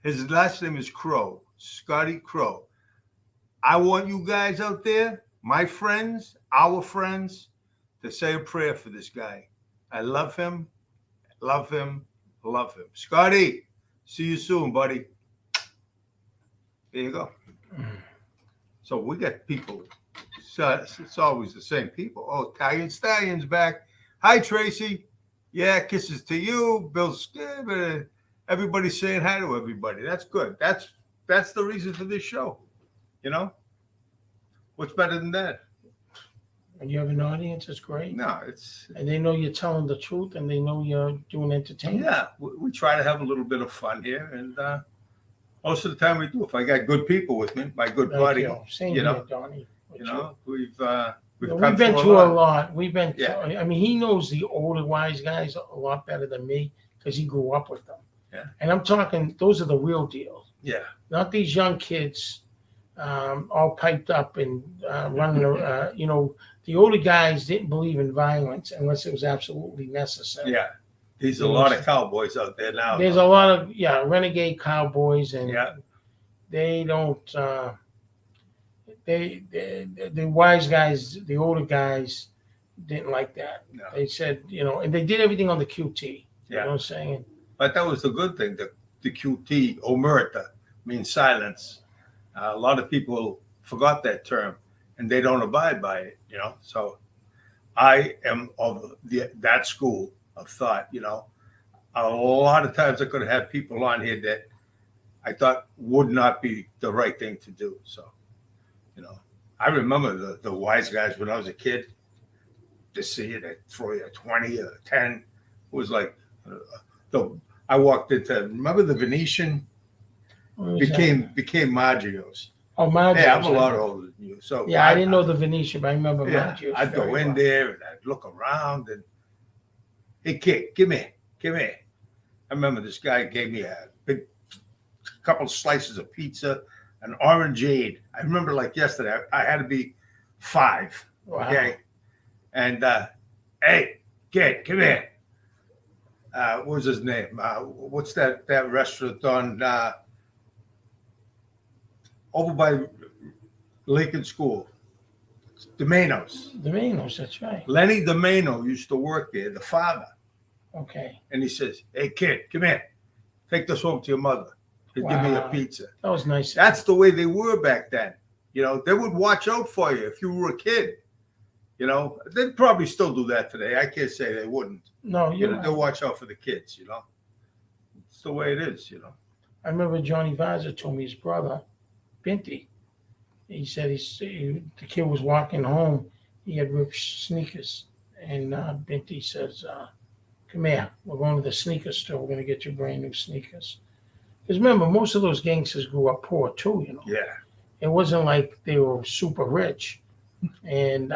His last name is Crow, Scotty Crow. I want you guys out there, my friends, our friends, to say a prayer for this guy. I love him, love him, love him. Scotty, see you soon, buddy. There you go. So we got people. It's always the same people. Oh, Italian Stallion's back. Hi, Tracy. Yeah, kisses to you. Bill Skib. Everybody's saying hi to everybody. That's good. That's the reason for this show. You know? What's better than that? When you have an audience, it's great. No, it's... And they know you're telling the truth, and they know you're doing entertainment. Yeah, we try to have a little bit of fun here, and most of the time we do. If I got good people with me, my good buddy, Same you here, know, Donny. we've been through a lot. We've been through, I mean, he knows the older wise guys a lot better than me because he grew up with them. Yeah. And I'm talking, those are the real deal. Yeah. Not these young kids all piped up and running, you know, the older guys didn't believe in violence unless it was absolutely necessary. Yeah. There's a lot of cowboys out there now. There's a lot of, renegade cowboys, and they don't, the wise guys, the older guys, didn't like that. No. They said, and they did everything on the QT. You know what I'm saying? But that was the good thing. The QT, omerta, means silence. A lot of people forgot that term, and they don't abide by it, So I am of that school of thought, A lot of times I could have people on here that I thought would not be the right thing to do. So, I remember the wise guys when I was a kid. To see it, at throw you a 20 or a 10. It was like, I walked into, remember the Venetian? Became Maggio's. Oh, Maggio's. Yeah, I'm a lot older than you. So yeah, I didn't know the Venetian, but I remember Maggio's. I'd go in there and I'd look around and, hey kid, come here. I remember this guy gave me a big couple slices of pizza, an orangeade. I remember like yesterday, I had to be 5. Wow. Okay. And, hey, kid, come here. What was his name? What's that restaurant on over by Lincoln School? Domeno's. Domeno's, that's right. Lenny Domeno used to work there, the father. Okay. And he says, hey, kid, come here. Take this home to your mother. He'd give me a pizza. That was nice. That's the way they were back then. They would watch out for you if you were a kid. They'd probably still do that today. I can't say they wouldn't. No, they'll watch out for the kids, It's the way it is, I remember Johnny Vazza told me his brother, Binty. He said the kid was walking home. He had ripped sneakers. And Binty says, come here. We're going to the sneaker store. We're going to get you brand new sneakers. Because remember, most of those gangsters grew up poor too, Yeah. It wasn't like they were super rich. And,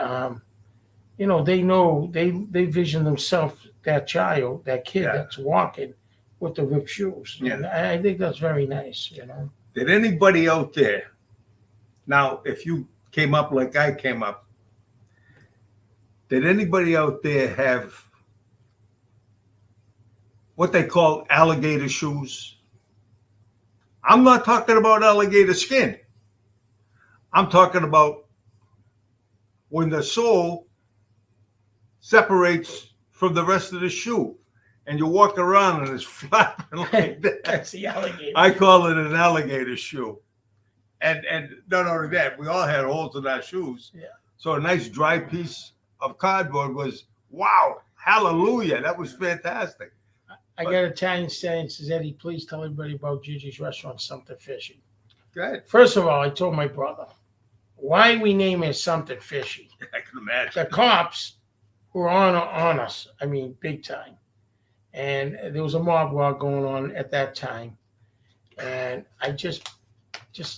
they vision themselves, that child, that kid that's walking with the ripped shoes. Yeah. And I think that's very nice, Did anybody out there, now, if you came up like I came up, did anybody out there have what they call alligator shoes? I'm not talking about alligator skin. I'm talking about when the sole separates from the rest of the shoe and you walk around and it's flapping like that. That's the alligator. I call it an alligator shoe. And not only that, we all had holes in our shoes. Yeah. So a nice dry piece of cardboard was, wow, hallelujah. That was fantastic. I got Italian stallion says, Eddie, please tell everybody about Gigi's restaurant, Something Fishy. Good. First of all, I told my brother, why we name it Something Fishy? I can imagine. The cops were on us. I mean, big time. And there was a mob war going on at that time. And I just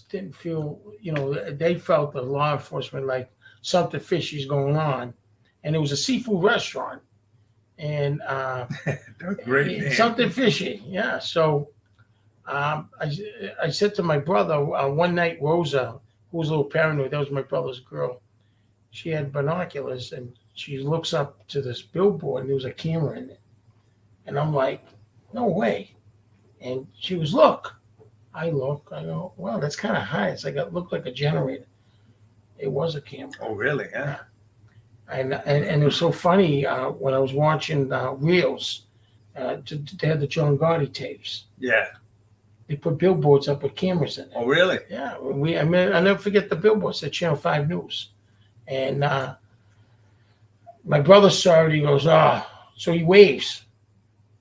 didn't feel, they felt the law enforcement like something fishy is going on. And it was a seafood restaurant. And great name. Something fishy. Yeah. So I said to my brother one night, Rosa, who was a little paranoid, that was my brother's girl. She had binoculars and she looks up to this billboard and there was a camera in it. And I'm like, no way. And she was, look. I look, I go, well, that's kind of high. It's like it looked like a generator. It was a camera. Oh, really? Yeah. And it was so funny when I was watching Reels, they had the John Gotti tapes. Yeah. They put billboards up with cameras in it. Oh, really? Yeah. I never forget the billboards at Channel 5 News. And my brother saw it. He goes, so he waves.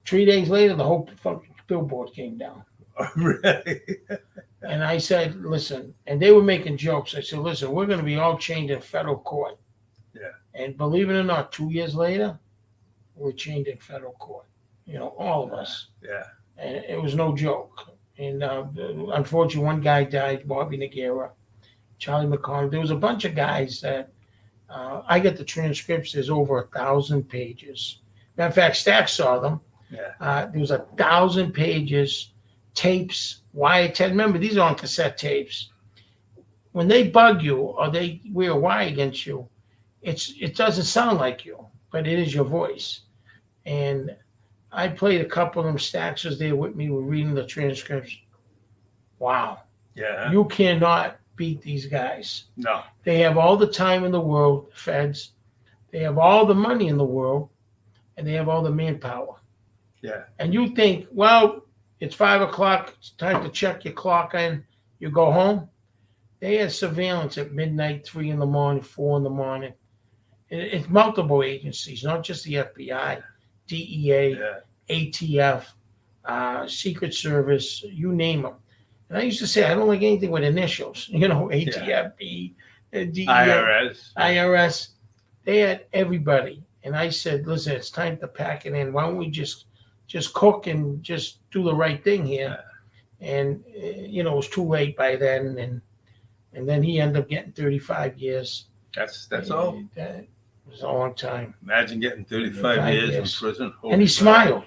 3 days later, the whole fucking billboard came down. Oh, really? And I said, listen, and they were making jokes. I said, listen, we're going to be all chained in federal court. Yeah. And believe it or not, 2 years later, we're chained in federal court. All of us. Yeah. And it was no joke. And unfortunately, one guy died, Bobby Noguera, Charlie McConnell. There was a bunch of guys that I get the transcripts. There's over 1,000 pages. Matter of fact, Stack saw them. Yeah. There was 1,000 pages, tapes, wiretap. Remember, these are on cassette tapes. When they bug you or they wear a wire against you, it doesn't sound like you, but it is your voice. And I played a couple of them. Stacks was there with me. We're reading the transcripts. Wow. Yeah. You cannot beat these guys. No. They have all the time in the world, the feds. They have all the money in the world, and they have all the manpower. Yeah. And you think, well, it's 5 o'clock. It's time to check your clock in. You go home. They have surveillance at midnight, 3 in the morning, 4 in the morning. It's multiple agencies, not just the FBI, DEA, ATF, Secret Service, you name them. And I used to say, I don't like anything with initials, ATF, DEA, IRS. They had everybody. And I said, listen, it's time to pack it in. Why don't we just cook and just do the right thing here? And, it was too late by then. And then he ended up getting 35 years. That's all. That was a long time. Imagine getting 35 years in prison. And he smiled.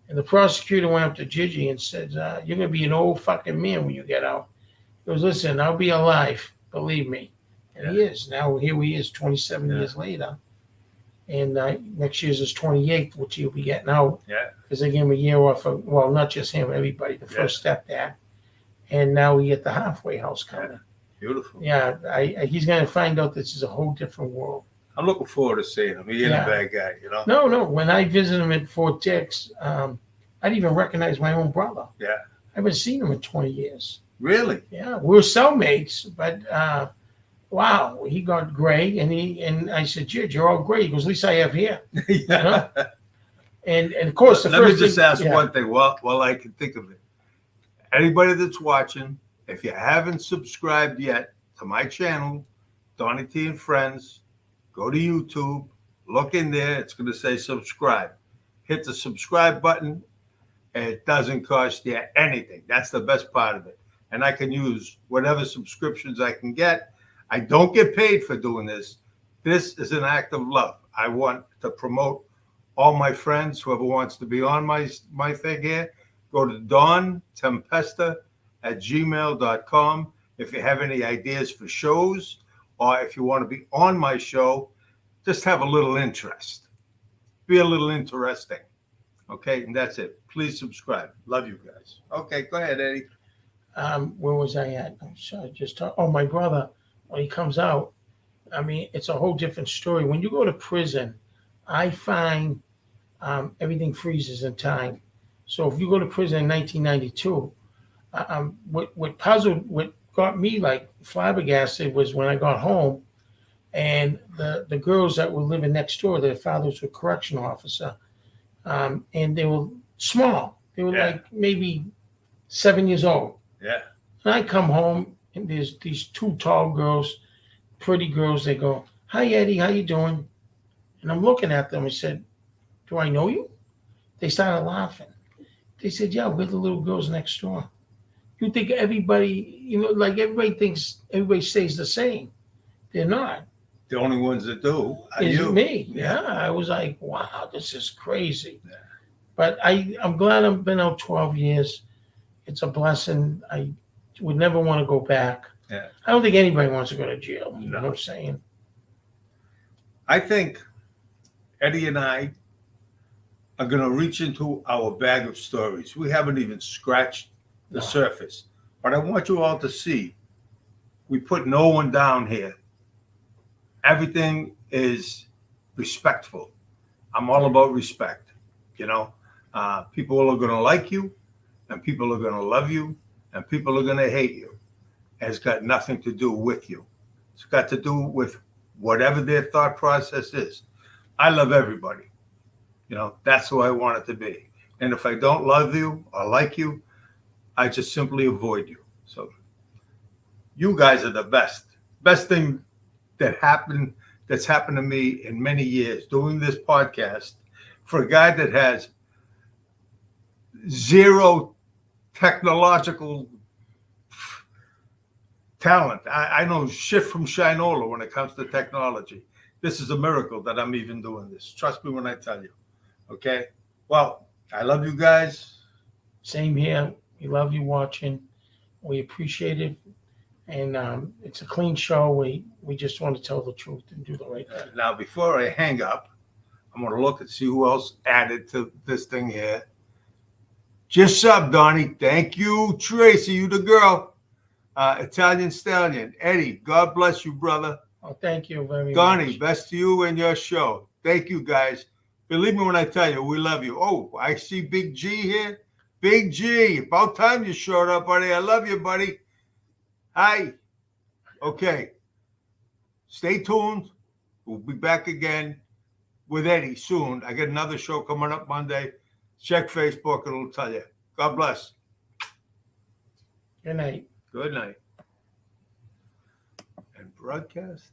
And the prosecutor went up to Gigi and said, you're going to be an old fucking man when you get out. He goes, listen, I'll be alive. Believe me. And he is. Now here he is 27 years later. And next year's his 28th, which he'll be getting out. Yeah. Because they gave him a year off of, well, not just him, everybody, the first step there. And now we get the halfway house coming. Beautiful. Yeah, he's going to find out this is a whole different world. I'm looking forward to seeing him. He ain't a bad guy, No. When I visited him at Fort Dix, I didn't even recognize my own brother. Yeah. I haven't seen him in 20 years. Really? Yeah, we were cellmates, but wow, he got gray, and I said, Jid, you're all gray. He goes, at least I have hair. And of course, Let me just ask one thing while I can think of it. Anybody that's watching, if you haven't subscribed yet to my channel, Donny T and Friends, go to YouTube, look in there. It's going to say subscribe. Hit the subscribe button. And it doesn't cost you anything. That's the best part of it. And I can use whatever subscriptions I can get. I don't get paid for doing this. This is an act of love. I want to promote all my friends, whoever wants to be on my thing here. Go to dontempesta@gmail.com if you have any ideas for shows, or if you want to be on my show, just have a little interest. Be a little interesting. Okay, and that's it. Please subscribe. Love you guys. Okay, go ahead, Eddie. Where was I at? My brother, when he comes out, I mean, it's a whole different story. When you go to prison, I find everything freezes in time. So if you go to prison in 1992, what got me like flabbergasted was when I got home, and the girls that were living next door, their fathers were correctional officer, and they were small. They were like maybe 7 years old. Yeah. And I come home, and there's these two tall girls, pretty girls. They go, "Hi, Eddie, how you doing?" And I'm looking at them. I said, "Do I know you?" They started laughing. They said, "Yeah, we're the little girls next door." You think everybody, like everybody thinks everybody stays the same. They're not. The only ones that do are Is you. me. Yeah. I was like, wow, this is crazy. Yeah. But I'm glad I've been out 12 years. It's a blessing. I would never want to go back. Yeah. I don't think anybody wants to go to jail. You know what I'm saying? I think Eddie and I are going to reach into our bag of stories. We haven't even scratched the surface. But I want you all to see, we put no one down here. Everything is respectful. I'm all about respect. People are going to like you, and people are going to love you, and people are going to hate you. It's got nothing to do with you. It's got to do with whatever their thought process is. I love everybody. That's who I want it to be. And if I don't love you or like you, I just simply avoid you. So you guys are the best. Best thing that's happened to me in many years doing this podcast, for a guy that has zero technological talent. I know shit from Shinola when it comes to technology. This is a miracle that I'm even doing this. Trust me when I tell you. Okay? Well, I love you guys. Same here. We love you watching. We appreciate it. And it's a clean show. We just want to tell the truth and do the right thing. Now, before I hang up, I'm going to look and see who else added to this thing here. Just sub, Donny. Thank you, Tracy. You the girl. Italian Stallion. Eddie, God bless you, brother. Oh, thank you very Donny, much. best to you and your show. Thank you, guys. Believe me when I tell you, we love you. Oh, I see Big G here. Big G, about time you showed up, buddy. I love you, buddy. Hi. Okay. Stay tuned. We'll be back again with Eddie soon. I got another show coming up Monday. Check Facebook, it'll tell you. God bless. Good night. Good night. And broadcast.